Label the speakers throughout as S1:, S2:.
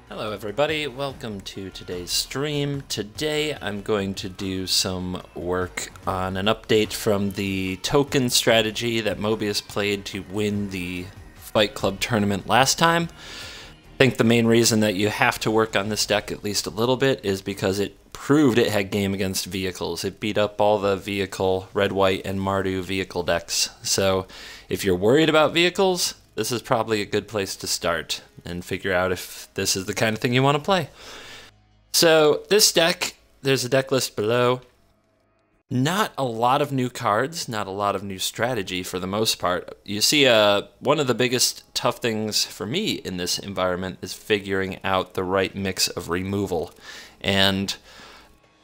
S1: Hello everybody, welcome to today's stream. Today I'm going to do some work on an update from the token strategy that Mobius played to win the Fight Club tournament last time. I think the main reason that you have to work on this deck at least a little bit is because it proved it had game against vehicles. It beat up all the vehicle, red, white, and Mardu vehicle decks. So if you're worried about vehicles, this is probably a good place to start and figure out if this is the kind of thing you want to play. So this deck, there's a deck list below. Not a lot of new cards, not a lot of new strategy for the most part. You see, one of the biggest tough things for me in this environment is figuring out the right mix of removal. And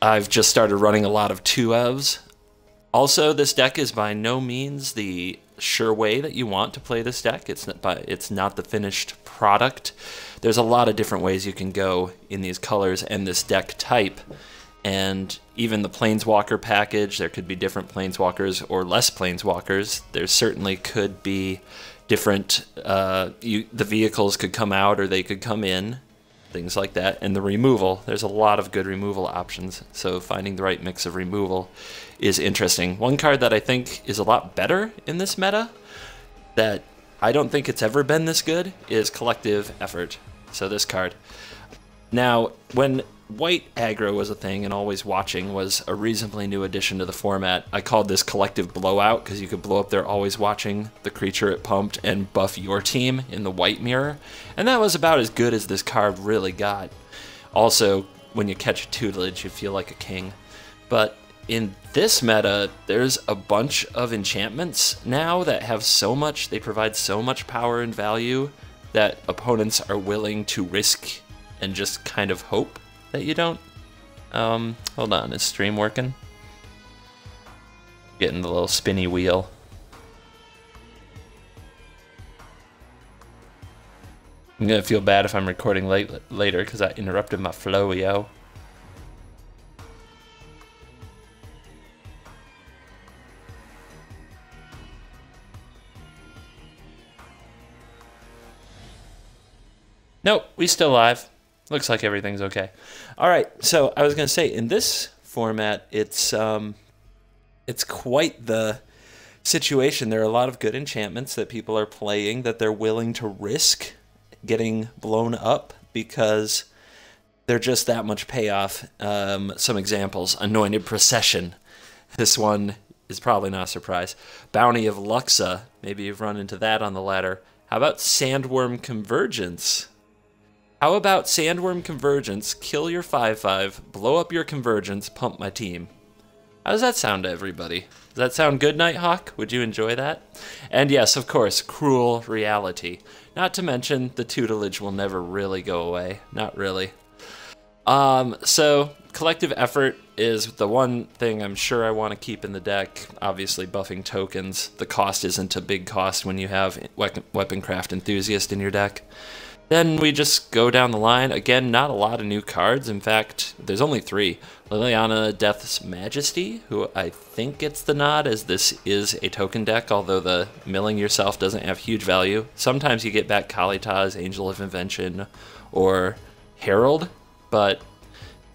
S1: I've just started running a lot of 2-ofs. Also, this deck is by no means the sure way that you want to play this deck. It's not the finished product. There's a lot of different ways you can go in these colors and this deck type. And even the Planeswalker package, there could be different Planeswalkers or less Planeswalkers. There certainly could be different, the vehicles could come out or they could come in, things like that. And the removal, there's a lot of good removal options. So finding the right mix of removal is interesting. One card that I think is a lot better in this meta, that I don't think it's ever been this good, is Collective Effort. So this card. Now, when white aggro was a thing and Always Watching was a reasonably new addition to the format, I called this Collective Blowout because you could blow up their Always Watching, the creature it pumped, and buff your team in the white mirror. And that was about as good as this card really got. Also, when you catch a tutelage, you feel like a king. But in this meta, there's a bunch of enchantments now that have so much, they provide so much power and value that opponents are willing to risk and just kind of hope that you don't. Hold on, is stream working? Getting the little spinny wheel. I'm gonna feel bad if I'm recording later because I interrupted my flow, yo. Nope, we still live. Looks like everything's okay. All right, so I was gonna say in this format, it's quite the situation. There are a lot of good enchantments that people are playing that they're willing to risk getting blown up because they're just that much payoff. Some examples: Anointed Procession. This one is probably not a surprise. Bounty of Luxa. Maybe you've run into that on the ladder. How about Sandworm Convergence? How about Sandworm Convergence, kill your 5/5, blow up your Convergence, pump my team? How does that sound to everybody? Does that sound good, Nighthawk? Would you enjoy that? And yes, of course, Cruel Reality. Not to mention, the tutelage will never really go away. Not really. So, Collective Effort is the one thing I'm sure I want to keep in the deck. Obviously, buffing tokens. The cost isn't a big cost when you have Weaponcraft Enthusiast in your deck. Then we just go down the line. Again, not a lot of new cards. In fact, there's only 3. Liliana, Death's Majesty, who I think gets the nod as this is a token deck, although the milling yourself doesn't have huge value. Sometimes you get back Kalitas, Angel of Invention, or Herald, but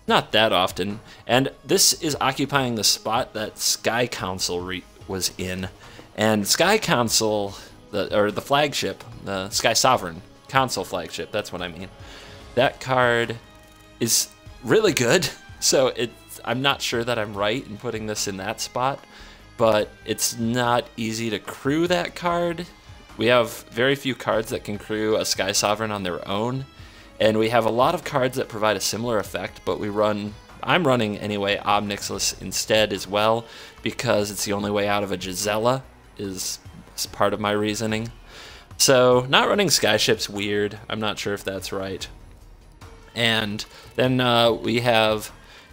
S1: not that often. And this is occupying the spot that Sky Council was in. And Sky Council, the flagship, the Sky Sovereign, Console flagship, that's what I mean. That card is really good, so I'm not sure that I'm right in putting this in that spot, but it's not easy to crew that card. We have very few cards that can crew a Sky Sovereign on their own, and we have a lot of cards that provide a similar effect, but I'm running anyway Ob Nixilis instead as well, because it's the only way out of a Gisela, is part of my reasoning. So, not running Skyship's weird. I'm not sure if that's right. And then we have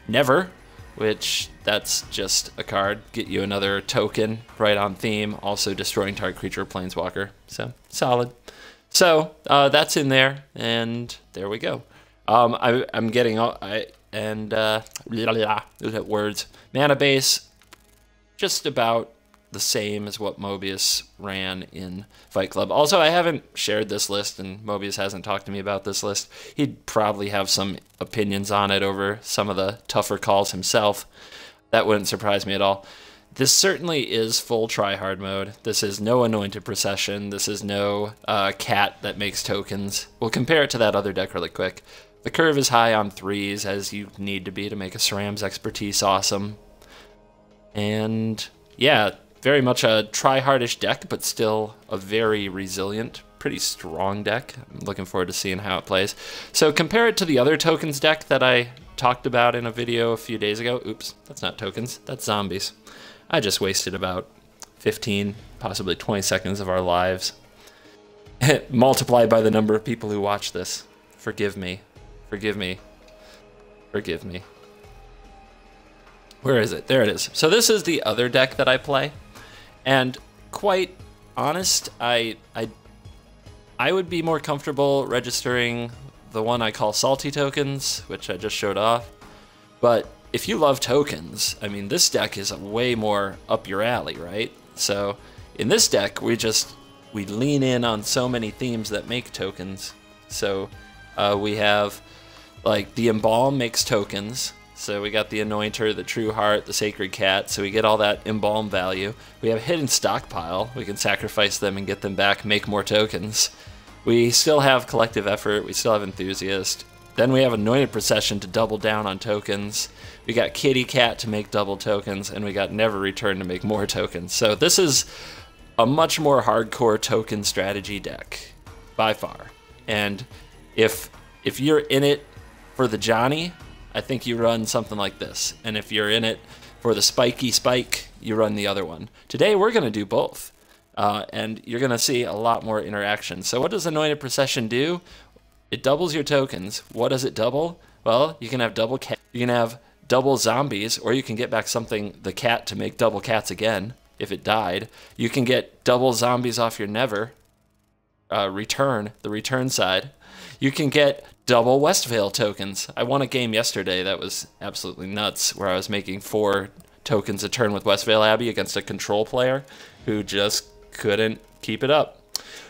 S1: Never, which that's just a card. Get you another token, right on theme. Also destroying target creature or planeswalker. So, solid. So, that's in there, and there we go. I'm getting all... words. Mana base, just about the same as what Mobius ran in Fight Club. Also, I haven't shared this list, and Mobius hasn't talked to me about this list. He'd probably have some opinions on it over some of the tougher calls himself. That wouldn't surprise me at all. This certainly is full tryhard mode. This is no Anointed Procession. This is no cat that makes tokens. We'll compare it to that other deck really quick. The curve is high on 3s, as you need to be to make a Sram's Expertise awesome. And yeah, very much a tryhardish deck, but still a very resilient, pretty strong deck. I'm looking forward to seeing how it plays. So compare it to the other tokens deck that I talked about in a video a few days ago. Oops, that's not tokens, that's zombies. I just wasted about 15, possibly 20 seconds of our lives. Multiplied by the number of people who watch this. Forgive me. Forgive me. Forgive me. Where is it? There it is. So this is the other deck that I play. And quite honest, I would be more comfortable registering the one I call Salty Tokens, which I just showed off. But if you love tokens, I mean, this deck is way more up your alley, right? So in this deck, we lean in on so many themes that make tokens. So we have, like, the Embalm makes tokens. So we got the Anointer, the True Heart, the Sacred Cat, so we get all that Embalm value. We have Hidden Stockpile. We can sacrifice them and get them back, make more tokens. We still have Collective Effort. We still have Enthusiast. Then we have Anointed Procession to double down on tokens. We got Kitty Cat to make double tokens, and we got Never Return to make more tokens. So this is a much more hardcore token strategy deck, by far. And if you're in it for the Johnny, I think you run something like this. And if you're in it for the Spikey Spike, you run the other one. Today we're going to do both. And you're going to see a lot more interaction. So what does Anointed Procession do? It doubles your tokens. What does it double? Well, you can have double cat, you can have double zombies, or you can get back something, the cat, to make double cats again if it died. You can get double zombies off your Never return, the return side. You can get double Westvale tokens. I won a game yesterday that was absolutely nuts, where I was making 4 tokens a turn with Westvale Abbey against a control player who just couldn't keep it up.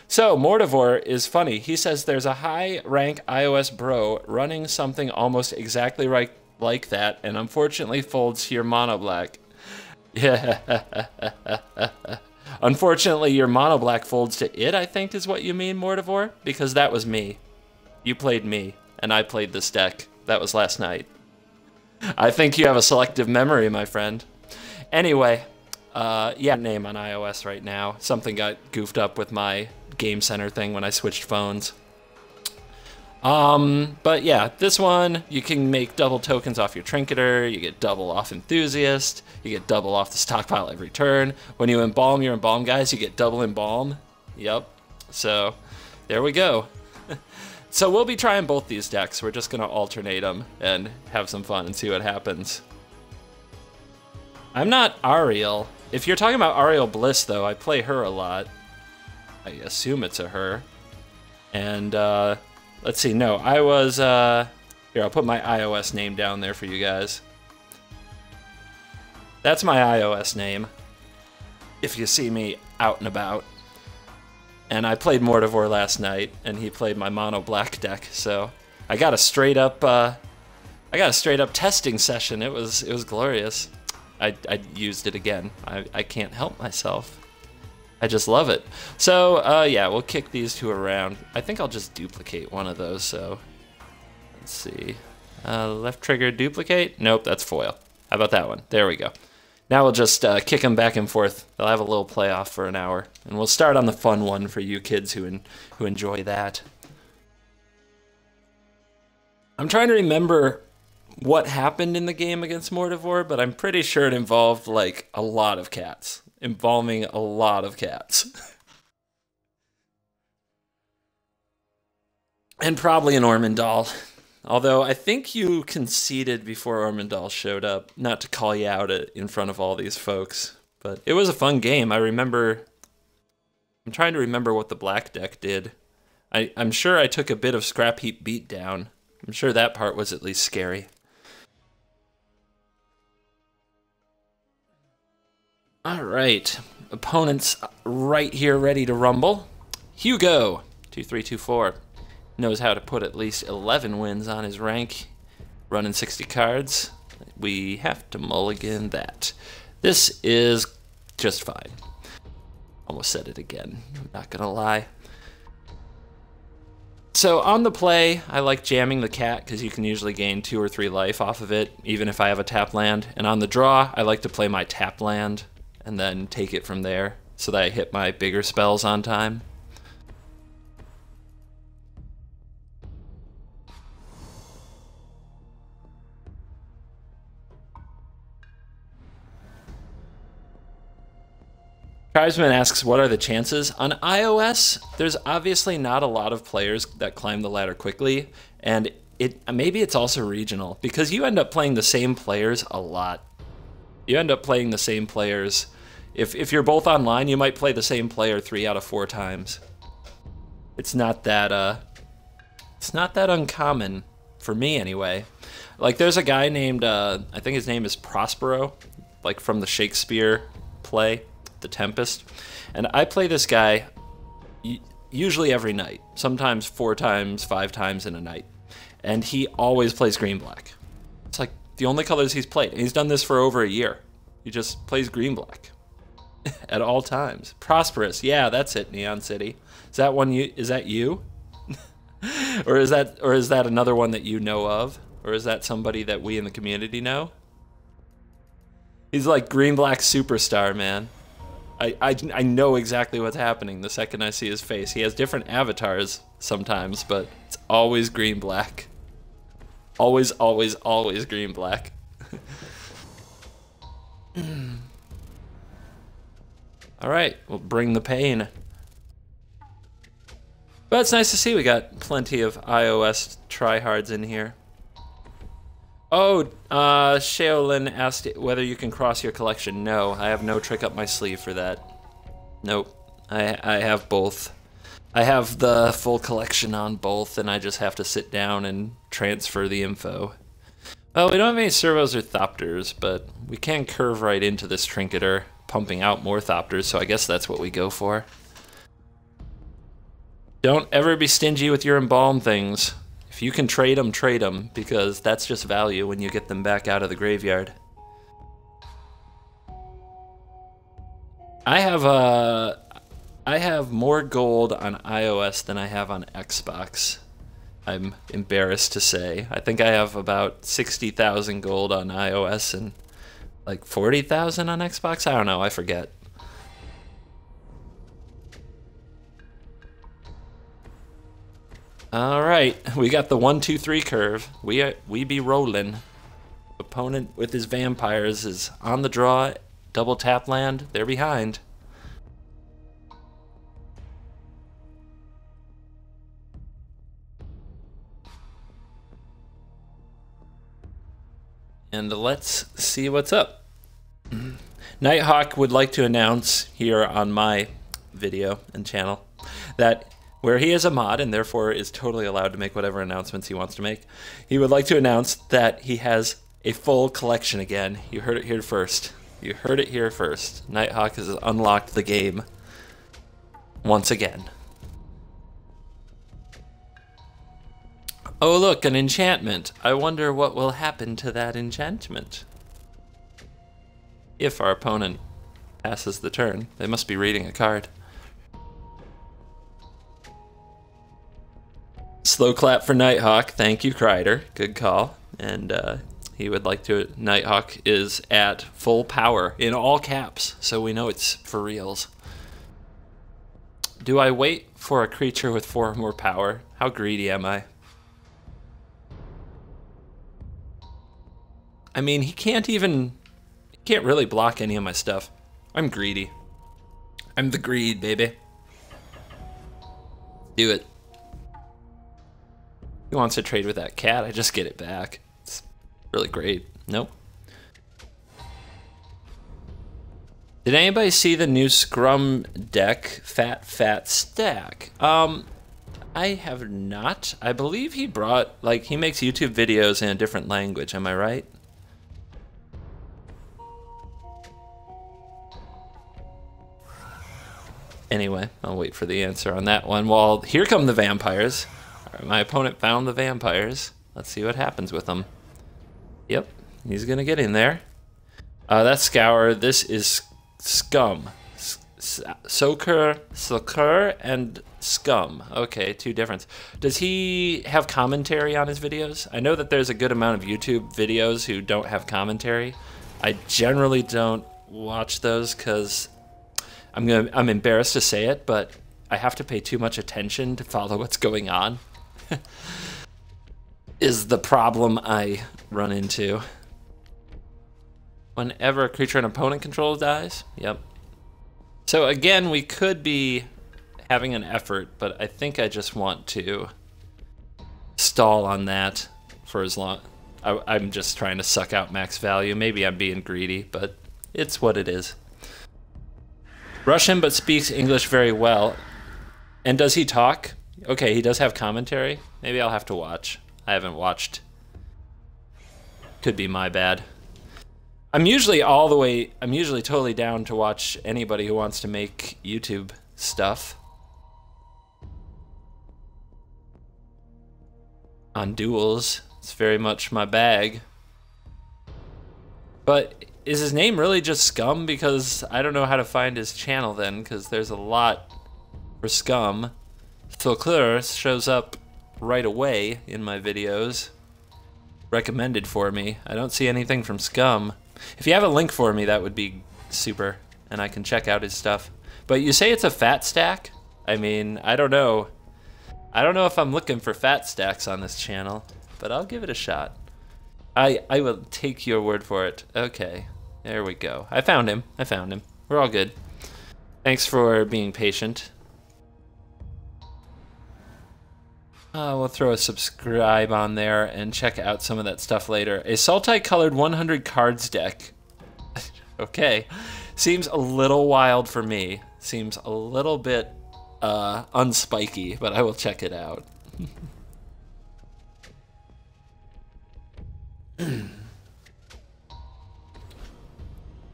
S1: So Mortivore is funny. He says there's a high-rank iOS bro running something almost exactly like that, and unfortunately folds to your mono black. Yeah. Unfortunately, your mono black folds to it, I think is what you mean, Mortivore, because that was me. You played me, and I played this deck. That was last night. I think you have a selective memory, my friend. Anyway, yeah, name on iOS right now. Something got goofed up with my Game Center thing when I switched phones. But yeah, this one, you can make double tokens off your Trinketer, you get double off Enthusiast, you get double off the stockpile every turn. When you embalm your Embalm guys, you get double Embalm. Yep. So, there we go. So we'll be trying both these decks. We're just going to alternate them and have some fun and see what happens. I'm not Ariel. If you're talking about Ariel Bliss, though, I play her a lot. I assume it's a her. And, let's see, no, I was, here, I'll put my iOS name down there for you guys. That's my iOS name, if you see me out and about. And I played Mortivore last night, and he played my mono black deck, so I got a straight up, testing session. It was glorious. I used it again. I can't help myself. I just love it. So, yeah, we'll kick these 2 around. I think I'll just duplicate one of those, so let's see. Left trigger duplicate? Nope, that's foil. How about that one? There we go. Now we'll just kick them back and forth. They'll have a little playoff for an hour. And we'll start on the fun one for you kids who enjoy that. I'm trying to remember what happened in the game against Mortivore, but I'm pretty sure it involved, like, a lot of cats. Embalming a lot of cats. And probably an Ormondal. Although I think you conceded before Ormondal showed up, not to call you out in front of all these folks. But it was a fun game. I'm trying to remember what the black deck did. I'm sure I took a bit of Scrap Heap beatdown. I'm sure that part was at least scary. All right, opponent's right here ready to rumble. Hugo, 2324, knows how to put at least 11 wins on his rank, running 60 cards. We have to mulligan that. This is just fine. Almost said it again, I'm not gonna lie. So on the play, I like jamming the cat because you can usually gain 2 or 3 life off of it, even if I have a tap land. And on the draw, I like to play my tap land and then take it from there so that I hit my bigger spells on time. Tribesman asks, what are the chances? On iOS, there's obviously not a lot of players that climb the ladder quickly, and maybe it's also regional, because you end up playing the same players a lot. You end up playing the same players. If you're both online, you might play the same player 3 out of 4 times. It's not that uncommon, for me anyway. Like, there's a guy named, I think his name is Prospero, like from the Shakespeare play, The Tempest, and I play this guy usually every night, sometimes 4 times, 5 times in a night, and he always plays green-black. It's like the only colors he's played, and he's done this for over a year. He just plays green-black at all times. Prosperous, yeah, that's it, Neon City. Is that one you? Is that you? or is that another one that you know of, or is that somebody that we in the community know? He's like green-black superstar, man. I know exactly what's happening the second I see his face. He has different avatars sometimes, but it's always green-black. Always, always, always green-black. Alright, we'll bring the pain. But it's nice to see we got plenty of iOS tryhards in here. Oh, Shaolin asked whether you can cross your collection. No, I have no trick up my sleeve for that. Nope, I have both. I have the full collection on both, and I just have to sit down and transfer the info. Well, we don't have any servos or thopters, but we can curve right into this trinketer, pumping out more thopters, so I guess that's what we go for. Don't ever be stingy with your embalm things. If you can trade them, because that's just value when you get them back out of the graveyard. I have more gold on iOS than I have on Xbox. I'm embarrassed to say. I think I have about 60,000 gold on iOS and like 40,000 on Xbox. I don't know, I forget. All right, we got the 1, 2, 3 curve. We be rolling. Opponent with his vampires is on the draw. Double tap land. They're behind. And let's see what's up. Nighthawk would like to announce here on my video and channel that where he is a mod and therefore is totally allowed to make whatever announcements he wants to make, he would like to announce that he has a full collection again. You heard it here first. You heard it here first. Nighthawk has unlocked the game once again. Oh look, an enchantment. I wonder what will happen to that enchantment. If our opponent passes the turn. They must be reading a card. Slow clap for Nighthawk. Thank you, Kreider. Good call. And he would like to... Nighthawk is at full power in all caps, so we know it's for reals. Do I wait for a creature with 4 more power? How greedy am I? I mean, he can't really block any of my stuff. I'm greedy. I'm the greed, baby. Do it. He wants to trade with that cat. I just get it back. It's really great. Nope. Did anybody see the new Scrum deck, Fat Stack? I have not. I believe he brought, like, he makes YouTube videos in a different language. Am I right? Anyway, I'll wait for the answer on that one. Well, here come the vampires. All right, my opponent found the vampires. Let's see what happens with them. Yep, he's gonna get in there. That's Scour. This is Scum. Sokur, and Scum. Okay, two different. Does he have commentary on his videos? I know that there's a good amount of YouTube videos who don't have commentary. I generally don't watch those because I'm embarrassed to say it, but I have to pay too much attention to follow what's going on. Is the problem I run into. Whenever a creature an opponent controls dies? Yep. So again, we could be having an effort, but I think I just want to stall on that for as long. I'm just trying to suck out max value. Maybe I'm being greedy, but it's what it is. Russian, but speaks English very well. And does he talk? Okay, he does have commentary. Maybe I'll have to watch. I haven't watched. Could be my bad. I'm usually totally down to watch anybody who wants to make YouTube stuff. On duels, it's very much my bag. But is his name really just Scum? Because I don't know how to find his channel then, because there's a lot for Scum. Smuggler shows up right away in my videos. Recommended for me. I don't see anything from Scum. If you have a link for me, that would be super, and I can check out his stuff. But you say it's a fat stack? I mean, I don't know. I don't know if I'm looking for fat stacks on this channel, but I'll give it a shot. I will take your word for it. Okay, there we go. I found him. I found him. We're all good. Thanks for being patient. We'll throw a subscribe on there and check out some of that stuff later. A multi-colored 100 cards deck. Okay. Seems a little wild for me. Seems a little bit unspiky, but I will check it out.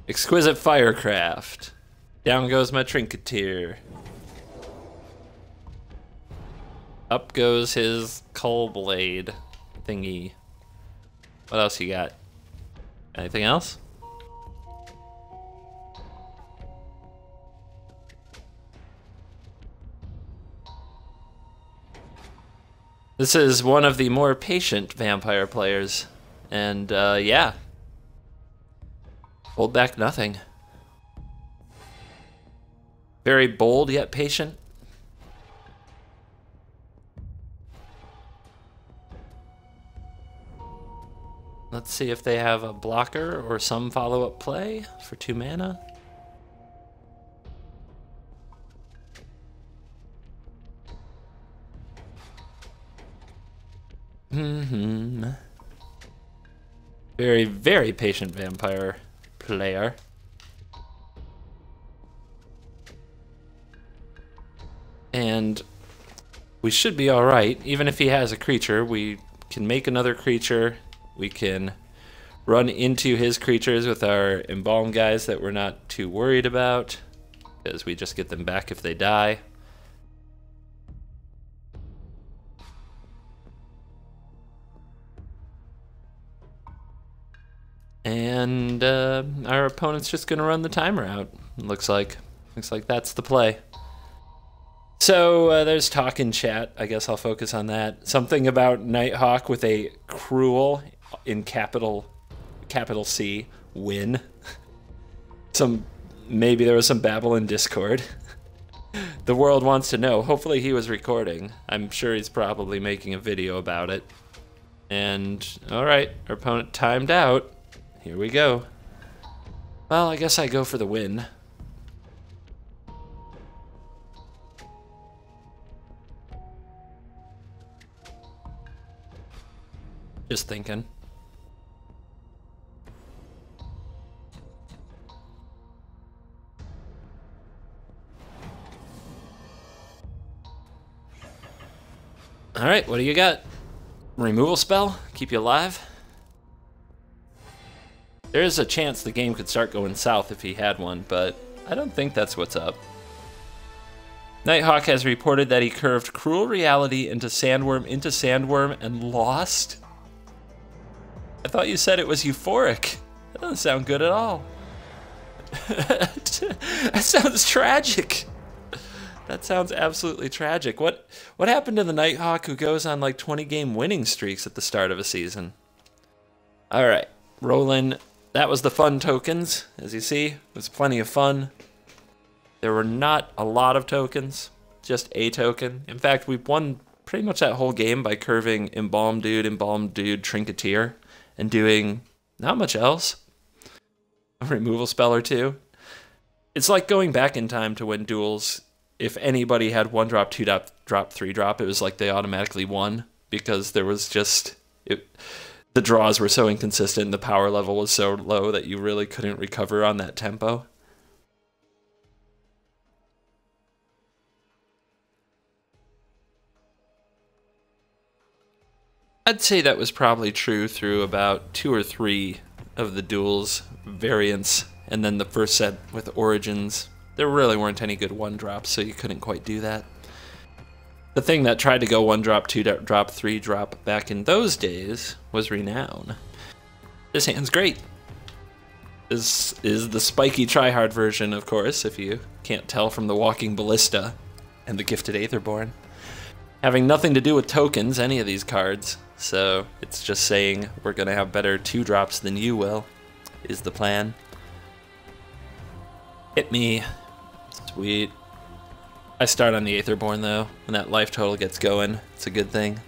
S1: Exquisite Firecraft. Down goes my Trinketeer. Up goes his Cull Blade thingy. What else you got? Anything else? This is one of the more patient vampire players. And yeah. Hold back nothing. Very bold yet patient. Let's see if they have a blocker or some follow-up play for 2 mana. Very, very patient vampire player. And we should be alright. Even if he has a creature, we can make another creature. We can run into his creatures with our embalm guys that we're not too worried about, because we just get them back if they die. And our opponent's just gonna run the timer out. Looks like that's the play. So there's talk in chat. I guess I'll focus on that. Something about Nighthawk with a cruel in capital C win. Maybe there was some babble in Discord. The world wants to know. Hopefully he was recording. I'm sure he's probably making a video about it. And all right, our opponent timed out. Here we go. Well, I guess I go for the win. Just thinking. All right, what do you got? Removal spell? Keep you alive? There is a chance the game could start going south if he had one, but I don't think that's what's up. Nighthawk has reported that he curved Cruel Reality into Sandworm and lost. I thought you said it was euphoric. That doesn't sound good at all. That sounds tragic. That sounds absolutely tragic. What happened to the Nighthawk who goes on like 20-game winning streaks at the start of a season? All right, rolling. That was the fun tokens. As you see, it was plenty of fun. There were not a lot of tokens, just a token. In fact, we won pretty much that whole game by curving Embalmed Dude, Trinketeer, and doing not much else. A removal spell or two. It's like going back in time to when duels, if anybody had 1-drop, 2-drop, 3-drop, it was like they automatically won because there was just... the draws were so inconsistent, the power level was so low that you really couldn't recover on that tempo. I'd say that was probably true through about 2 or 3 of the duels variants, and then the first set with Origins. There really weren't any good 1-drops, so you couldn't quite do that. The thing that tried to go 1-drop, 2-drop, 3-drop back in those days was Renown. This hand's great. This is the Spikey tryhard version, of course, if you can't tell from the Walking Ballista and the Gifted Aetherborn. Having nothing to do with tokens, any of these cards. So it's just saying we're going to have better 2-drops than you will, is the plan. Hit me. Sweet. I start on the Aetherborn though. When that life total gets going, it's a good thing.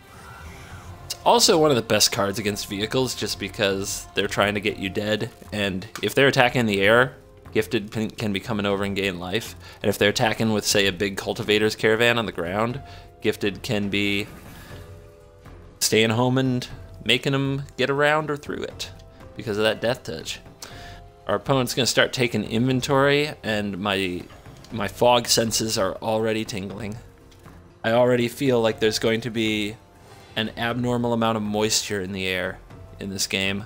S1: It's also one of the best cards against vehicles just because they're trying to get you dead. And if they're attacking in the air, Gifted can be coming over and gain life. And if they're attacking with, say, a big Cultivator's Caravan on the ground, Gifted can be staying home and making them get around or through it because of that death touch. Our opponent's going to start taking inventory, and my fog senses are already tingling. I already feel like there's going to be an abnormal amount of moisture in the air in this game.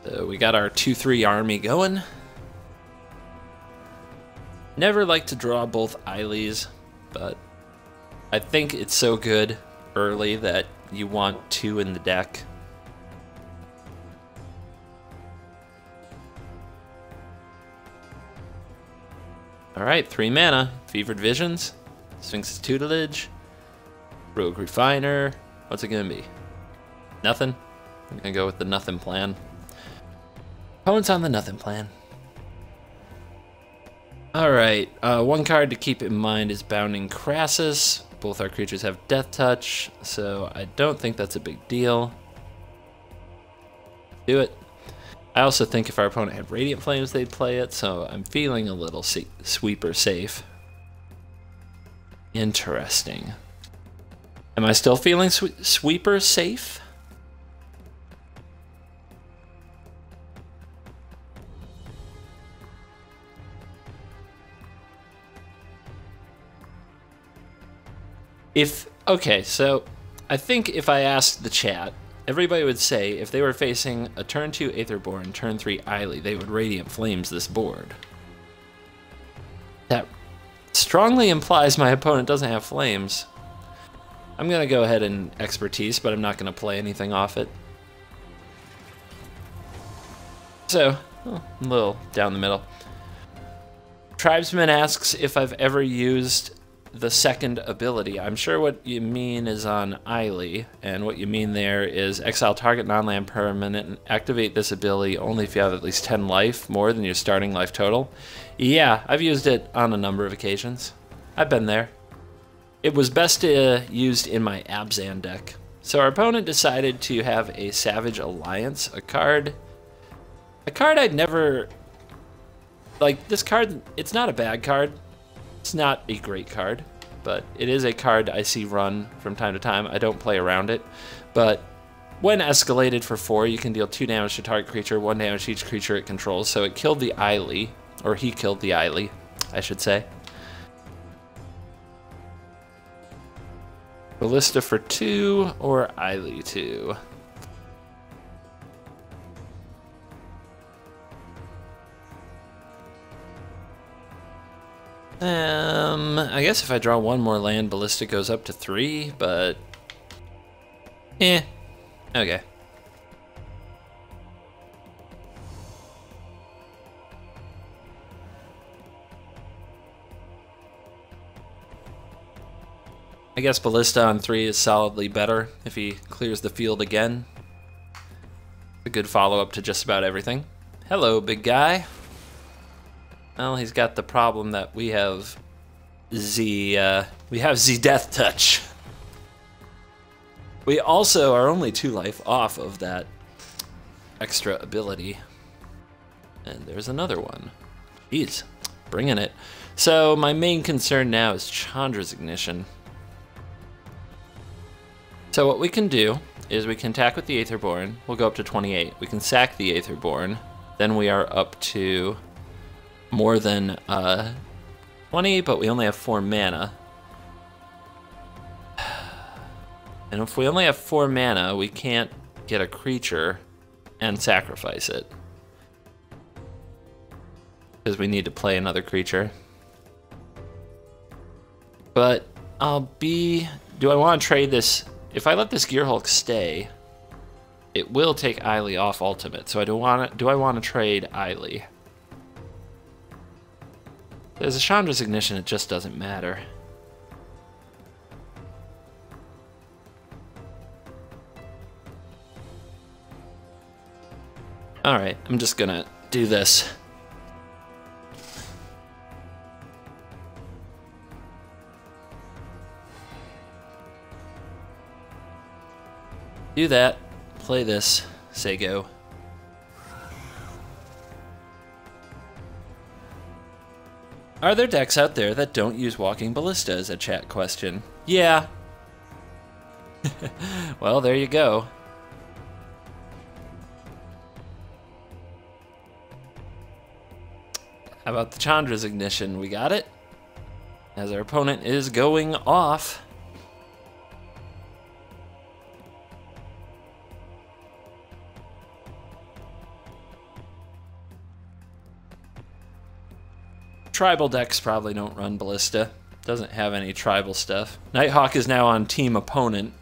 S1: So we got our 2-3 army going. Never like to draw both Aylis, but I think it's so good early that you want 2 in the deck. Alright, 3 mana. Fevered Visions, Sphinx's Tutelage, Rogue Refiner. What's it gonna be? Nothing? I'm gonna go with the nothing plan. Opponent's on the nothing plan. Alright, 1 card to keep in mind is Bounding Crassus. Both our creatures have Death Touch, so I don't think that's a big deal. Do it. I also think if our opponent had Radiant Flames, they'd play it, so I'm feeling a little sweeper safe. Interesting. Am I still feeling sweeper safe? Okay, so I think if I asked the chat, everybody would say if they were facing a turn 2 Aetherborn, turn 3 Ayli, they would Radiant Flames this board. That strongly implies my opponent doesn't have flames. I'm going to go ahead and Expertise, but I'm not going to play anything off it. So, a little down the middle. Tribesman asks if I've ever used the second ability. I'm sure what you mean is on Ayli, and what you mean there is exile target non-land permanent and activate this ability only if you have at least 10 life more than your starting life total. Yeah, I've used it on a number of occasions. I've been there. It was best used in my Abzan deck. So our opponent decided to have a Savage Alliance, a card I'd never... Like, this card, it's not a bad card. It's not a great card, but it is a card I see run from time to time. I don't play around it, but when escalated for 4, you can deal 2 damage to target creature, 1 damage to each creature it controls. So it killed the Ayli, or he killed the Ayli, I should say. Ballista for 2 or Ayli 2. I guess if I draw one more land, Ballista goes up to 3, but... okay. I guess Ballista on 3 is solidly better if he clears the field again. A good follow-up to just about everything. Hello, big guy. Well, he's got the problem that we have the Death Touch. We also are only 2 life off of that extra ability. And there's another one. Jeez, bringing it. So my main concern now is Chandra's Ignition. So what we can do is we can attack with the Aetherborn. We'll go up to 28. We can sack the Aetherborn. Then we are up to more than 20, but we only have 4 mana. And if we only have 4 mana, we can't get a creature and sacrifice it. Because we need to play another creature. But do I want to trade this? If I let this Gearhulk stay, it will take Ayli off ultimate. So do I want to trade Ayli? There's a Chandra's Ignition, it just doesn't matter. Alright, I'm just gonna do this. Do that, play this, say go. Are there decks out there that don't use Walking Ballista as a chat question? Yeah. Well, there you go. How about the Chandra's Ignition? We got it. As our opponent is going off. Tribal decks probably don't run Ballista. Doesn't have any tribal stuff. Nighthawk is now on team opponent.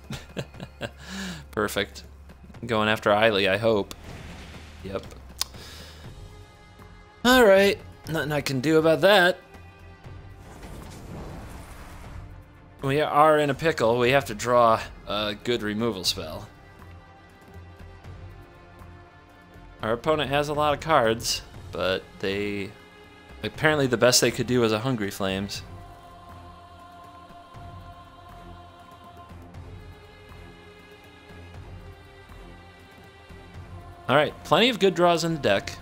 S1: Perfect. Going after Ayli, I hope. Yep. Alright. Nothing I can do about that. We are in a pickle. We have to draw a good removal spell. Our opponent has a lot of cards, but they... apparently the best they could do was a Hungry Flames. Alright, plenty of good draws in the deck.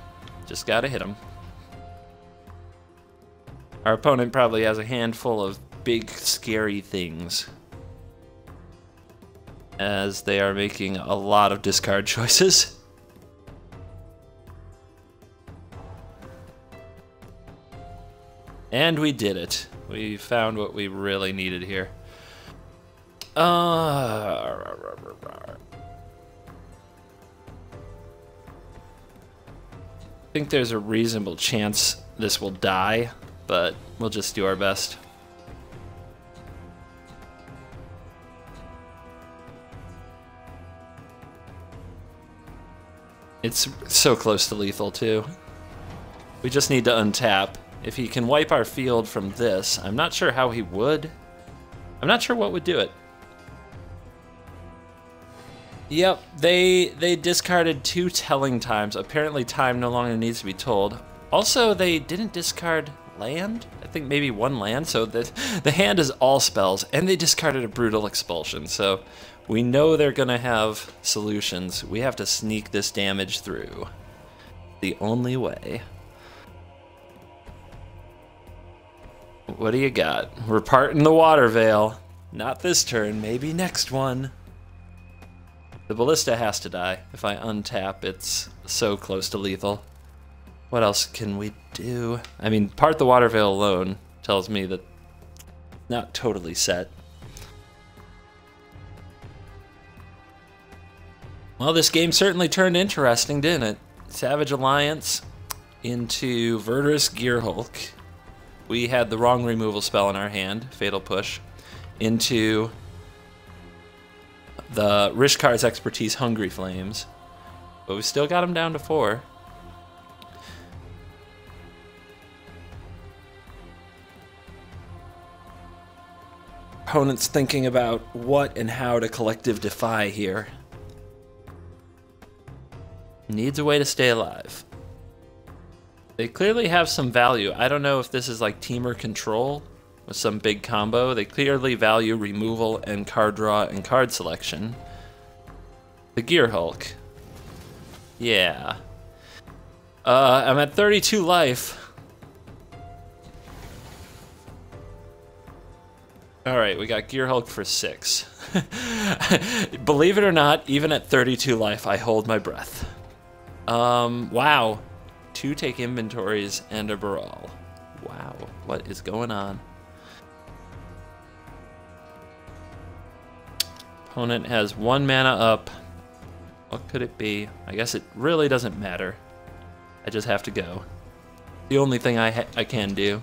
S1: Just gotta hit them. Our opponent probably has a handful of big, scary things, as they are making a lot of discard choices. And we did it. We found what we really needed here. I think there's a reasonable chance this will die, but we'll just do our best. It's so close to lethal, too. We just need to untap. If he can wipe our field from this, I'm not sure how he would. I'm not sure what would do it. Yep, they discarded 2 telling times. Apparently time no longer needs to be told. Also, they didn't discard land? I think maybe 1 land, so the hand is all spells, and they discarded a Brutal Expulsion, so we know they're gonna have solutions. We have to sneak this damage through. The only way. What do you got? We're parting the Water Veil. Not this turn, maybe next one. The Ballista has to die. If I untap, it's so close to lethal. What else can we do? I mean, part the Water Veil alone tells me that not totally set. Well, this game certainly turned interesting, didn't it? Savage Alliance into Verdurous Gearhulk we had the wrong removal spell in our hand, Fatal Push, into the Rishkar's Expertise, Hungry Flames. But we still got him down to 4. Opponent's thinking about what and how to collective defy here. Needs a way to stay alive. They clearly have some value. I don't know if this is like teamer control with some big combo. They clearly value removal and card draw and card selection. The Gear Hulk. Yeah. I'm at 32 life. Alright, we got Gear Hulk for 6. Believe it or not, even at 32 life, I hold my breath. Wow. 2 take inventories and a Baral. Wow, what is going on? Opponent has 1 mana up. What could it be? I guess it really doesn't matter. I just have to go. The only thing I can do.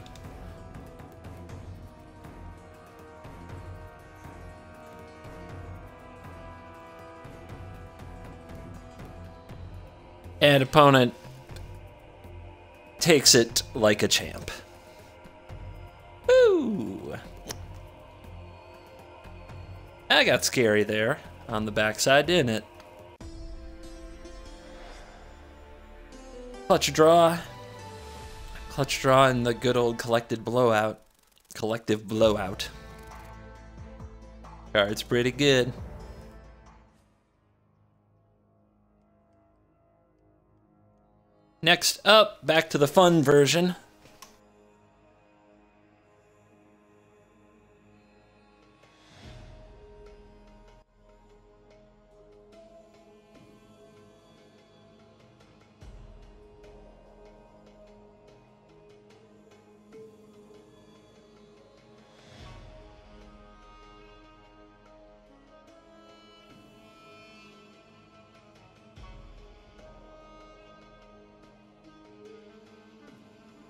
S1: And opponent takes it like a champ. Ooh. That got scary there on the backside, didn't it? Clutch draw. Clutch draw and the good old collective blowout. Collective blowout. Card's pretty good. Next up, back to the fun version.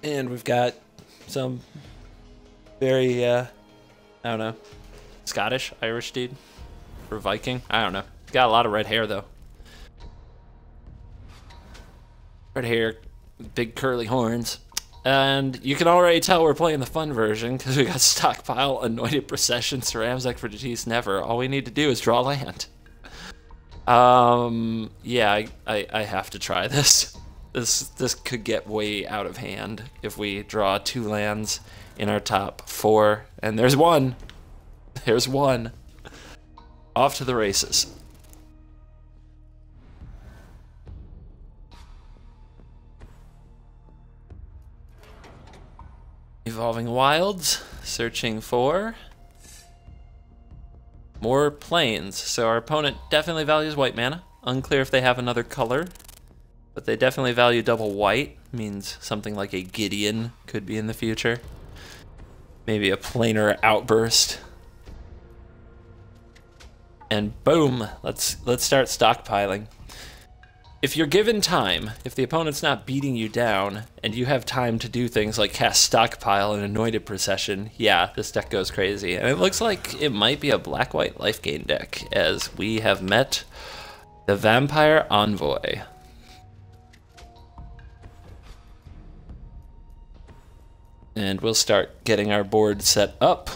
S1: And we've got some very, I don't know, Scottish, Irish dude, or Viking, I don't know. He's got a lot of red hair, though. Red hair, big curly horns. And you can already tell we're playing the fun version, because we got Stockpile, Anointed Procession, Sram's Expertise, Never. All we need to do is draw land. Yeah, I have to try this. This could get way out of hand if we draw 2 lands in our top 4. And there's one. There's one. Off to the races. Evolving Wilds, searching for more plains. So our opponent definitely values white mana. Unclear if they have another color. But they definitely value double white, means something like a Gideon could be in the future. Maybe a planar outburst. And boom, let's start stockpiling. If you're given time, if the opponent's not beating you down, and you have time to do things like cast Stockpile and Anointed Procession, yeah, this deck goes crazy. And it looks like it might be a black-white life gain deck, as we have met the Vampire Envoy. And we'll start getting our board set up.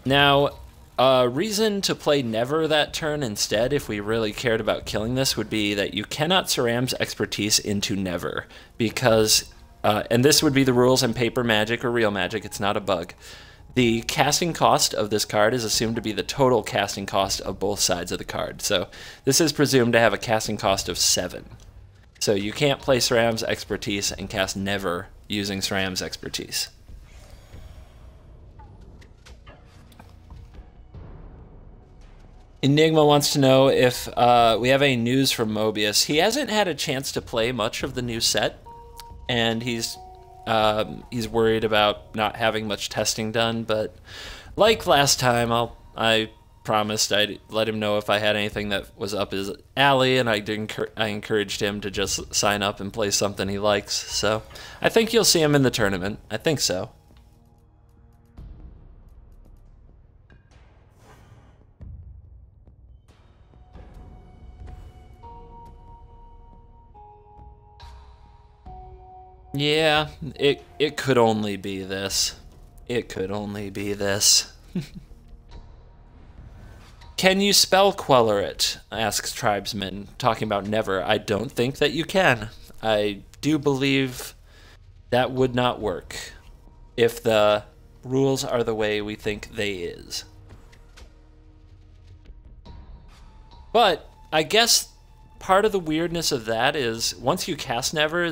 S1: Now, a reason to play Never that turn instead, if we really cared about killing this, would be that you cannot Sram's Expertise into Never, because, and this would be the rules in Paper Magic or Real Magic, it's not a bug. The casting cost of this card is assumed to be the total casting cost of both sides of the card. So this is presumed to have a casting cost of 7. So you can't play Sram's Expertise and cast Never using Sram's Expertise. Enigma wants to know if we have any news from Mobius. He hasn't had a chance to play much of the new set, and he's worried about not having much testing done. But like last time, I promised I'd let him know if I had anything that was up his alley, and I encouraged him to just sign up and play something he likes. So I think you'll see him in the tournament. I think so. Yeah, it could only be this. It could only be this. Can you spell queller it? Asks Tribesman, talking about never. I don't think that you can. I do believe that would not work if the rules are the way we think they is. But I guess part of the weirdness of that is once you cast never,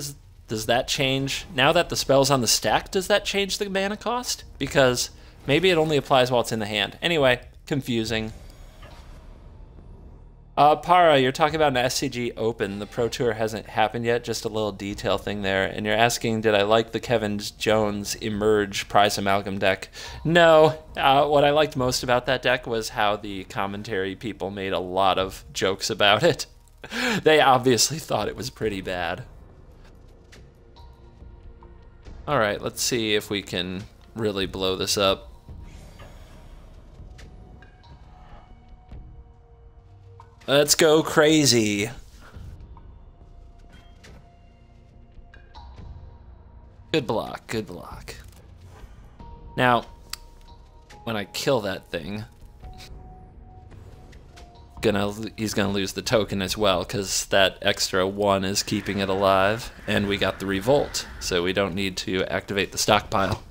S1: does that change? Now that the spell's on the stack, does that change the mana cost? Because maybe it only applies while it's in the hand. Anyway, confusing. Para, you're talking about an SCG Open. The Pro Tour hasn't happened yet, just a little detail thing there. And you're asking, did I like the Kevin Jones Emerge Prize Amalgam deck? No. What I liked most about that deck was how the commentary people made a lot of jokes about it. They obviously thought it was pretty bad. Alright, let's see if we can really blow this up. Let's go crazy. Good block, good block. Now, when I kill that thing, he's gonna lose the token as well, because that extra 1 is keeping it alive, and we got the Revolt, so we don't need to activate the stockpile.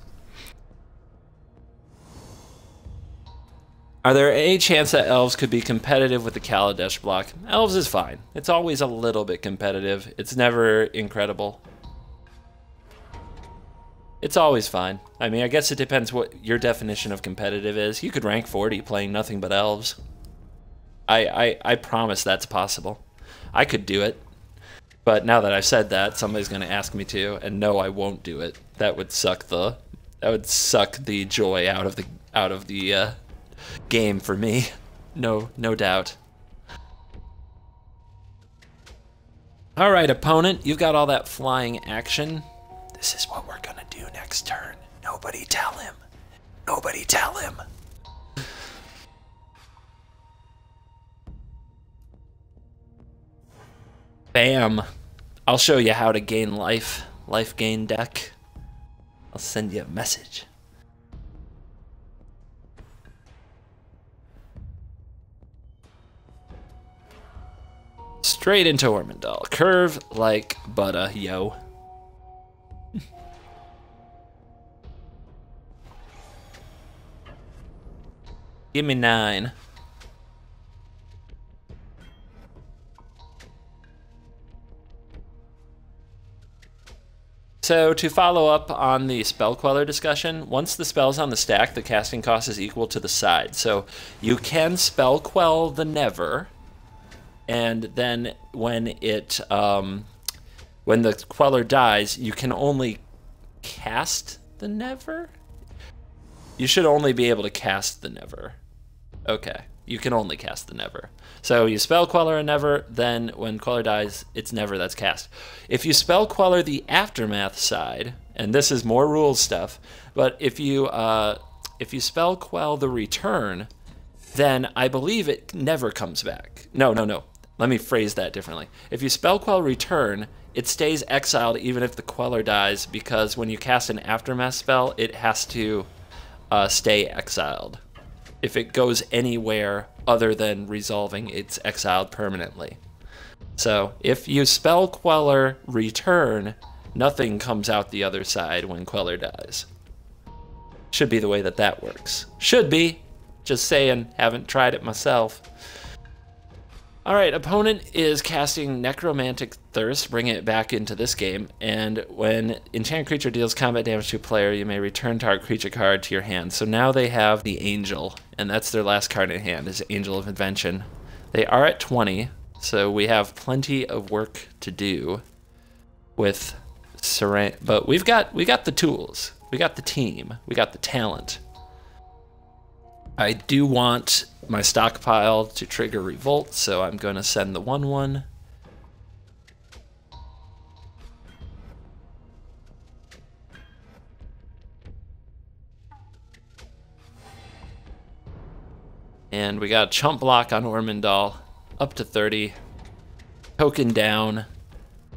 S1: Are there any chance that Elves could be competitive with the Kaladesh block? Elves is fine. It's always a little bit competitive. It's never incredible. It's always fine. I mean, I guess it depends what your definition of competitive is. You could rank 40 playing nothing but Elves. I promise that's possible. I could do it. But now that I've said that, somebody's going to ask me to, and no, I won't do it. That would suck the joy out of the game for me. No doubt. All right, opponent, you've got all that flying action. This is what we're going to do next turn. Nobody tell him. Nobody tell him. Bam. I'll show you how to gain life gain deck. I'll send you a message. Straight into Ormondal. Curve like butter, yo. Give me 9. So to follow up on the spell queller discussion, once the spell's on the stack, the casting cost is equal to the side. So you can spell quell the never, and then when the queller dies, you can only cast the never? You should only be able to cast the never. Okay, you can only cast the never. So you spell queller a never, then when queller dies, it's never that's cast. If you spell queller the aftermath side, and this is more rules stuff, but if you spell quell the return, then I believe it never comes back. No. Let me phrase that differently. If you spell quell return, it stays exiled even if the queller dies, because when you cast an aftermath spell, it has to stay exiled. If it goes anywhere other than resolving, it's exiled permanently. So if you spell queller return, nothing comes out the other side when queller dies. Should be the way that works. Should be. Just saying, haven't tried it myself. Alright, opponent is casting Necromantic Thirst, bringing it back into this game, and when enchanted creature deals combat damage to a player, you may return target creature card to your hand. So now they have the Angel, and that's their last card in hand, is Angel of Invention. They are at 20, so we have plenty of work to do with Sram, but we got the tools, we got the team, we got the talent. I do want my stockpile to trigger Revolt, so I'm going to send the 1/1. And we got a chump block on Ormondal, up to 30. Token down,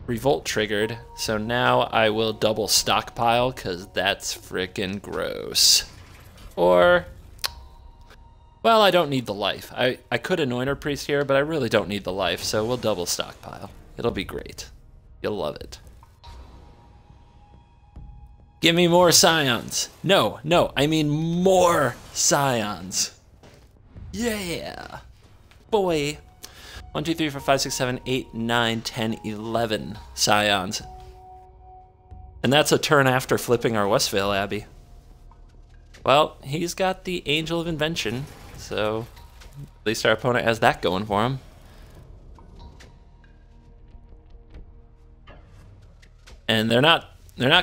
S1: Revolt triggered. So now I will double stockpile, because that's frickin' gross. Or, well, I don't need the life. I could Anointer Priest here, but I really don't need the life, so we'll double stockpile. It'll be great. You'll love it. Give me more Scions. No, I mean more Scions. Yeah, boy. 1, 2, 3, 4, 5, 6, 7, 8, 9, 10, 11 Scions. And that's a turn after flipping our Westvale Abbey. Well, he's got the Angel of Invention, so at least our opponent has that going for him. And they're not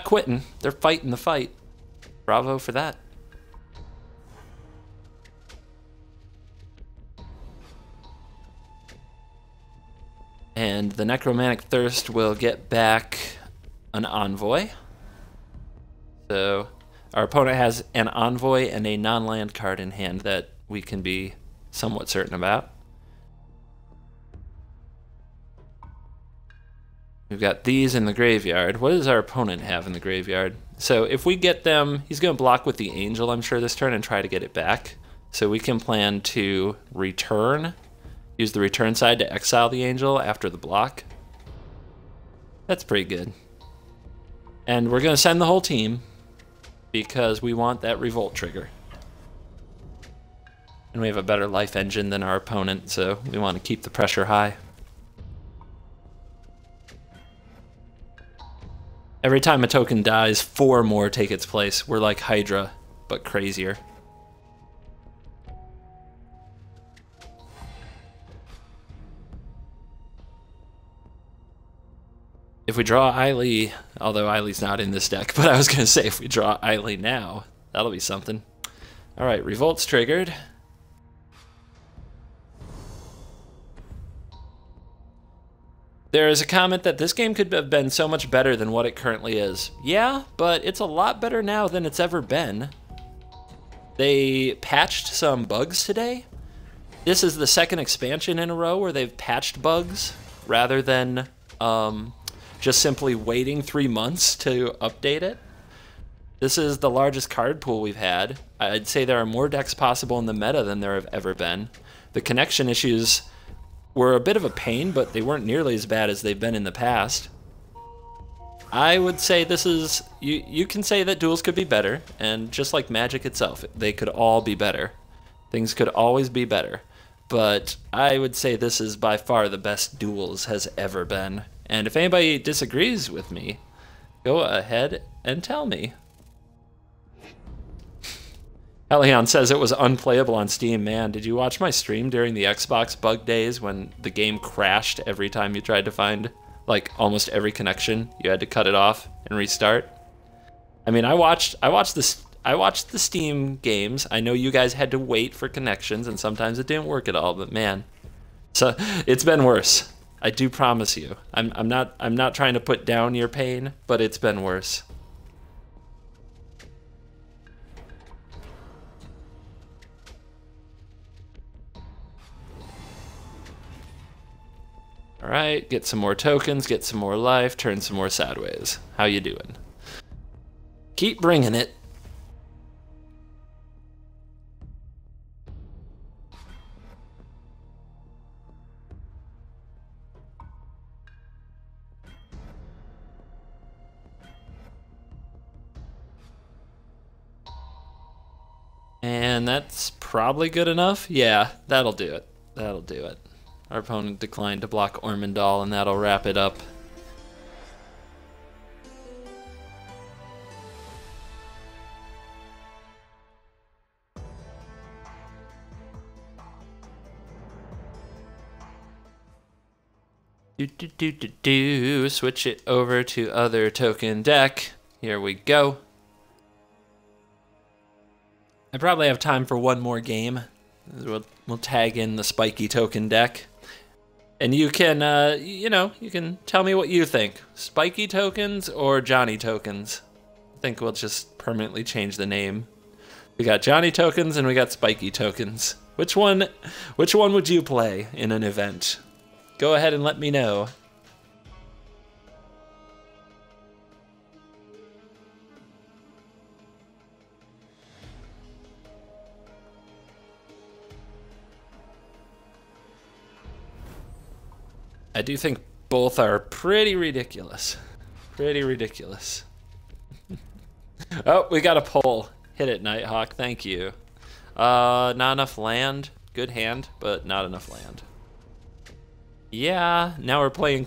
S1: quitting. They're fighting the fight. Bravo for that. And the Necromantic Thirst will get back an Envoy. So our opponent has an Envoy and a non-land card in hand that we can be somewhat certain about. We've got these in the graveyard. What does our opponent have in the graveyard? So if we get them, he's going to block with the Angel, I'm sure, this turn and try to get it back. So we can plan to return. Use the return side to exile the Angel after the block. That's pretty good. And we're going to send the whole team because we want that Revolt trigger. And we have a better life engine than our opponent, so we want to keep the pressure high. Every time a token dies, 4 more take its place. We're like Hydra, but crazier. If we draw Ayli, although Ayli's not in this deck, but I was going to say if we draw Ayli now, that'll be something. All right, Revolt's triggered. There is a comment that this game could have been so much better than what it currently is. Yeah, but it's a lot better now than it's ever been. They patched some bugs today. This is the second expansion in a row where they've patched bugs rather than just simply waiting 3 months to update it. This is the largest card pool we've had. I'd say there are more decks possible in the meta than there have ever been. The connection issues were a bit of a pain, but they weren't nearly as bad as they've been in the past. I would say this is, you can say that duels could be better, and just like Magic itself, they could all be better. Things could always be better. But I would say this is by far the best duels has ever been. And if anybody disagrees with me, go ahead and tell me. Elion says it was unplayable on Steam. Man, did you watch my stream during the Xbox bug days when the game crashed every time you tried to find, like, almost every connection? You had to cut it off and restart. I mean, I watched the Steam games. I know you guys had to wait for connections, and sometimes it didn't work at all. But man, so it's been worse. I do promise you. I'm not trying to put down your pain, but it's been worse. All right, get some more tokens, get some more life, turn some more sideways. How you doing? Keep bringing it. And that's probably good enough. Yeah, that'll do it. That'll do it. Our opponent declined to block Ormondal, and that'll wrap it up. Switch it over to other token deck. Here we go. I probably have time for one more game. We'll tag in the Spikey token deck. And you can, you know, you can tell me what you think. Spikey tokens or Johnny tokens? I think we'll just permanently change the name. We got Johnny tokens and we got Spikey tokens. Which one would you play in an event? Go ahead and let me know. I do think both are pretty ridiculous. Pretty ridiculous. Oh, we got a poll. Hit it, Nighthawk. Thank you. Not enough land. Good hand, but not enough land. Yeah, now we're playing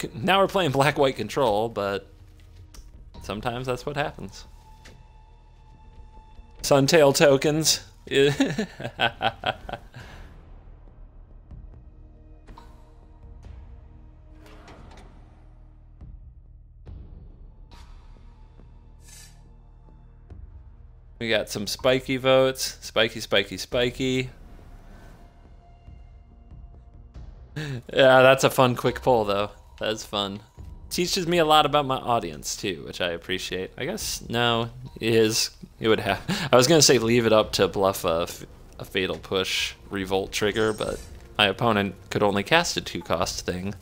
S1: black-white control, but sometimes that's what happens. Suntail tokens. We got some Spikey votes. Spikey, Spikey, Spikey. Yeah, that's a fun quick poll, though. That's fun. Teaches me a lot about my audience, too, which I appreciate. I guess, no, it would have... I was going to say leave it up to bluff a Fatal Push Revolt trigger, but my opponent could only cast a 2-cost thing.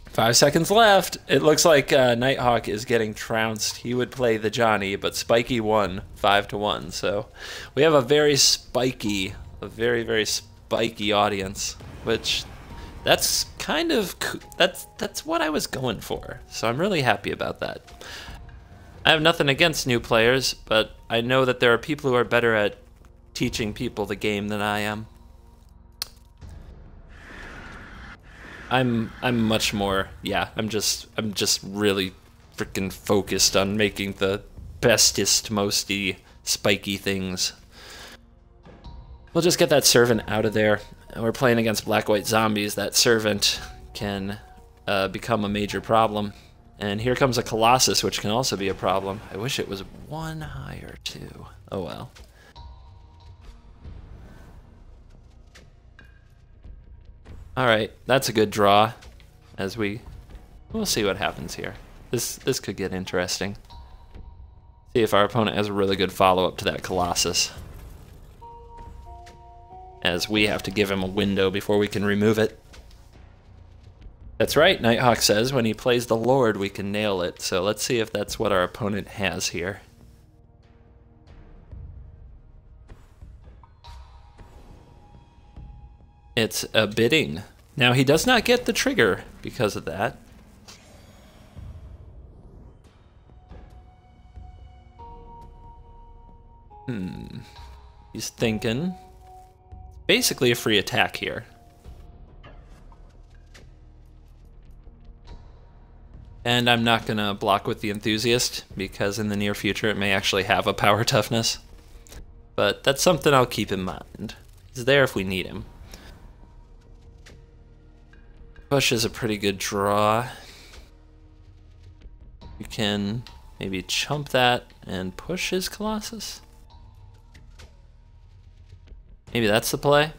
S1: 5 seconds left. It looks like Nighthawk is getting trounced. He would play the Johnny, but Spikey won 5-1. So we have a very spiky, very spiky audience, which that's kind of that's what I was going for. So I'm really happy about that. I have nothing against new players, but I know that there are people who are better at teaching people the game than I am. I'm much more, yeah, I'm just really freaking focused on making the bestest, mosty, spiky things. We'll just get that servant out of there. We're playing against black-white zombies. That servant can become a major problem. And here comes a Colossus, which can also be a problem. I wish it was one higher, too. Oh, well. All right, that's a good draw. We'll see what happens here. This could get interesting. See if our opponent has a really good follow-up to that Colossus, as we have to give him a window before we can remove it. That's right, Nighthawk says when he plays the Lord we can nail it, so let's see if that's what our opponent has here. It's a bidding. Now he does not get the trigger because of that. He's thinking. Basically a free attack here. And I'm not gonna block with the Enthusiast because in the near future it may actually have a power toughness. But that's something I'll keep in mind. He's there if we need him. Push is a pretty good draw. You can maybe chump that and push his Colossus. Maybe that's the play.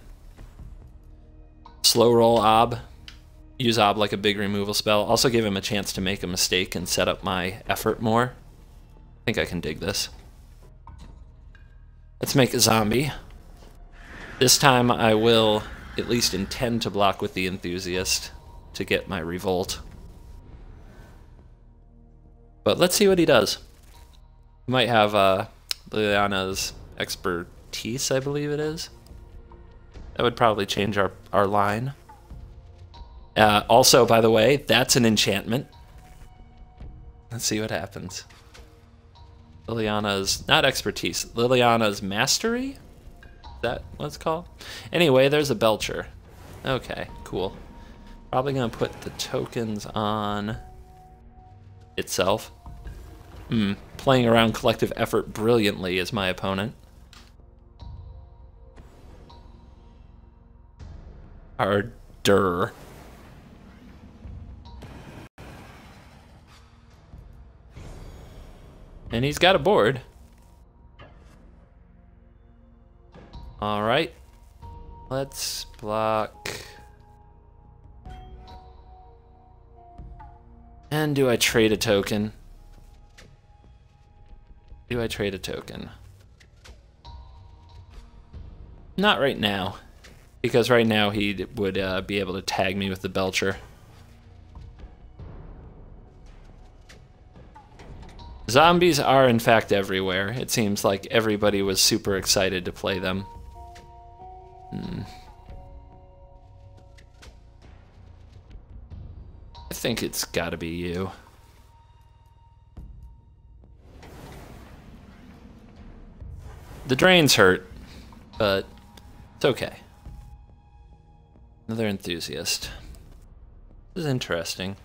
S1: Slow roll Ob. Use Ob like a big removal spell. Also give him a chance to make a mistake and set up my effort more. I think I can dig this. Let's make a zombie. This time I will at least intend to block with the Enthusiast to get my revolt. But let's see what he does. He might have Liliana's expertise, I believe it is. That would probably change our line. Also, by the way, that's an enchantment. Let's see what happens. Liliana's, not expertise, Liliana's mastery? Is that what it's called? Anyway, there's a Belcher. Okay, cool. Probably gonna put the tokens on itself. Playing around collective effort brilliantly is my opponent. Harder. And he's got a board. Alright. Let's block. And do I trade a token? Do I trade a token? Not right now. Because right now he would be able to tag me with the Belcher. Zombies are in fact everywhere. It seems like everybody was super excited to play them. I think it's gotta be you. The drains hurt, but it's okay. Another enthusiast. This is interesting.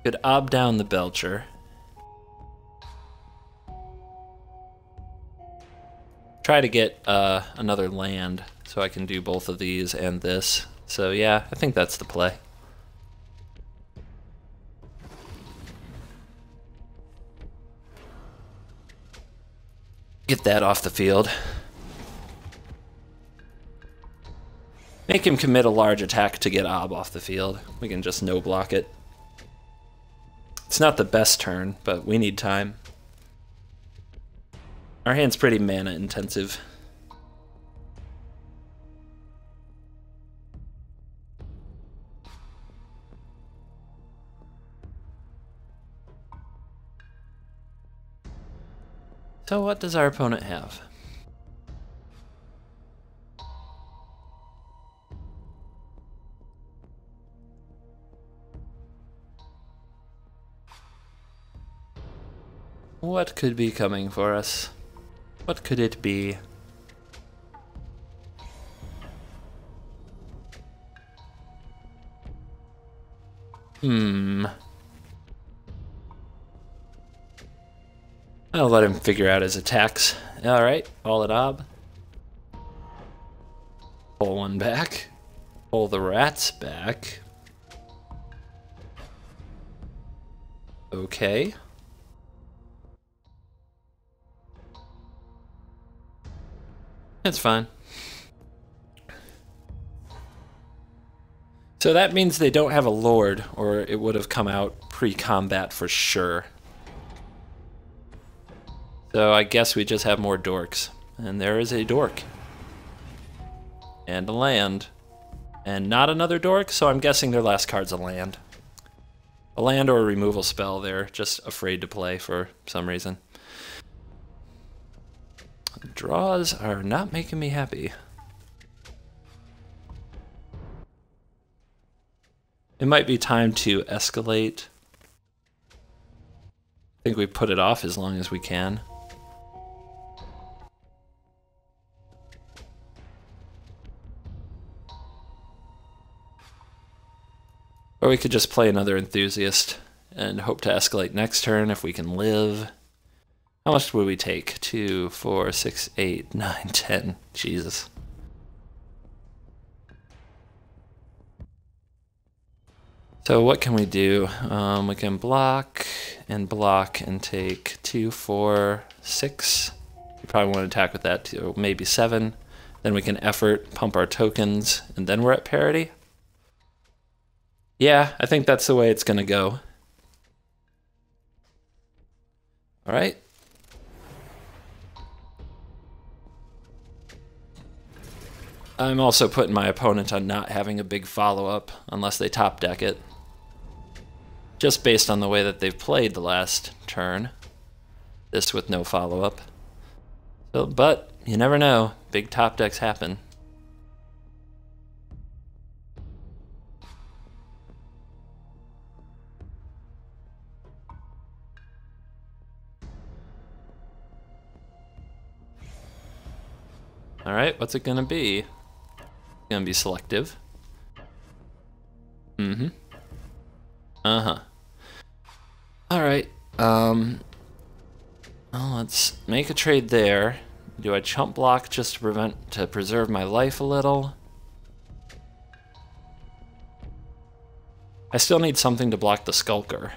S1: Could ob down the Belcher. Try to get another land so I can do both of these and this. So yeah, I think that's the play. Get that off the field. Make him commit a large attack to get Ob off the field. We can just no block it. It's not the best turn, but we need time. Our hand's pretty mana intensive. So what does our opponent have? What could be coming for us? What could it be? I'll let him figure out his attacks. Alright, all at Ob. Pull one back. Pull the rats back. Okay. That's fine. So that means they don't have a Lord, or it would have come out pre-combat for sure. So I guess we just have more dorks. And there is a dork. And a land. And not another dork, so I'm guessing their last card's a land. A land or a removal spell they're just afraid to play for some reason. Draws are not making me happy. It might be time to escalate. I think we put it off as long as we can. Or we could just play another enthusiast and hope to escalate next turn if we can live. How much would we take? 2, 4, 6, 8, 9, 10. Jesus. So what can we do? We can block and take 2, 4, 6. You probably want to attack with that too, maybe 7. Then we can effort, pump our tokens, and then we're at parity. Yeah, I think that's the way it's gonna go. All right. I'm also putting my opponent on not having a big follow-up unless they top deck it. Just based on the way that they've played the last turn. This with no follow-up. So, but you never know. Big top decks happen. All right, what's it gonna be? It's gonna be selective. Mm-hmm. Uh-huh. All right. Well, let's make a trade there. Do I chump block just to preserve my life a little? I still need something to block the Skulker.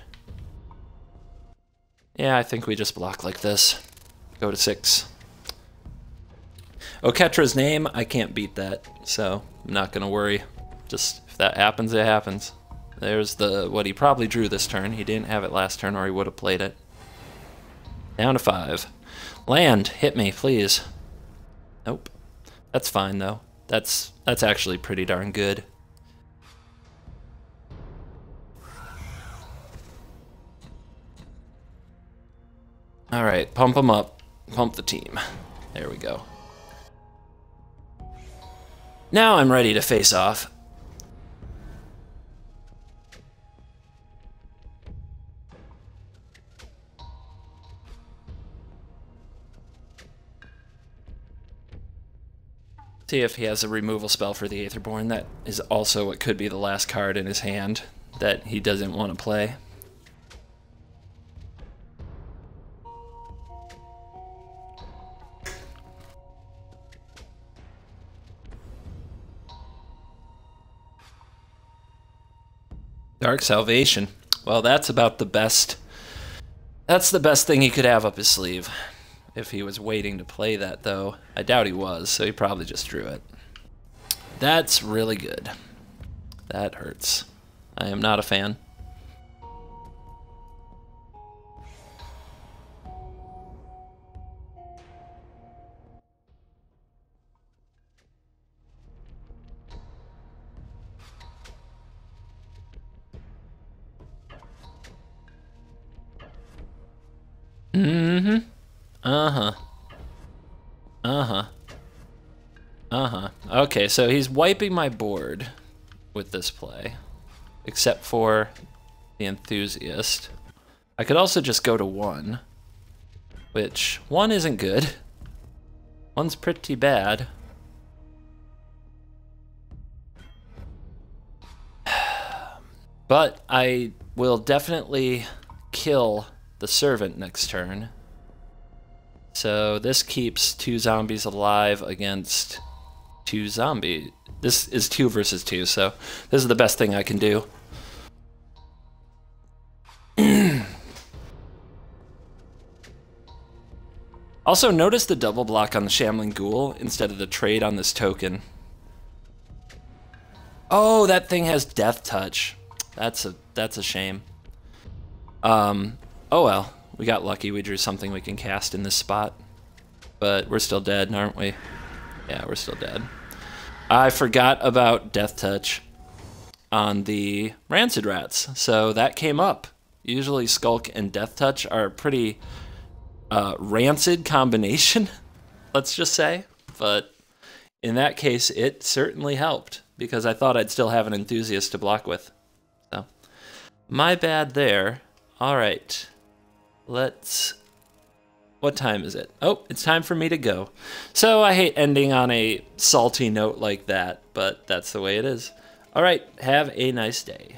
S1: Yeah, I think we just block like this. Go to 6. Oketra's name, I can't beat that, so I'm not going to worry. Just, if that happens, it happens. There's what he probably drew this turn. He didn't have it last turn, or he would have played it. Down to 5. Land, hit me, please. Nope. That's fine, though. That's actually pretty darn good. Alright, pump them up. Pump the team. There we go. Now I'm ready to face off. See if he has a removal spell for the Aetherborn. That is also what could be the last card in his hand that he doesn't want to play. Dark Salvation. Well, that's about the best. That's the best thing he could have up his sleeve. If he was waiting to play that, though. I doubt he was, so he probably just drew it. That's really good. That hurts. I am not a fan. Mm-hmm. Uh-huh. Uh-huh. Uh-huh. Okay, so he's wiping my board with this play, except for the Enthusiast. I could also just go to 1, which 1 isn't good. 1's pretty bad. But I will definitely kill the Servant next turn. So this keeps 2 zombies alive against 2 zombies. This is 2 versus 2, so this is the best thing I can do. Also, notice the double block on the Shambling Ghoul instead of the trade on this token. Oh, that thing has Death Touch. That's a shame. Oh well. We got lucky, we drew something we can cast in this spot. But we're still dead, aren't we? Yeah, we're still dead. I forgot about Death Touch on the Rancid Rats, so that came up. Usually Skulk and Death Touch are a pretty rancid combination, let's just say. But in that case, it certainly helped, because I thought I'd still have an Enthusiast to block with. So, my bad there. Alright. What time is it? Oh, it's time for me to go. So I hate ending on a salty note like that, but that's the way it is. All right, have a nice day.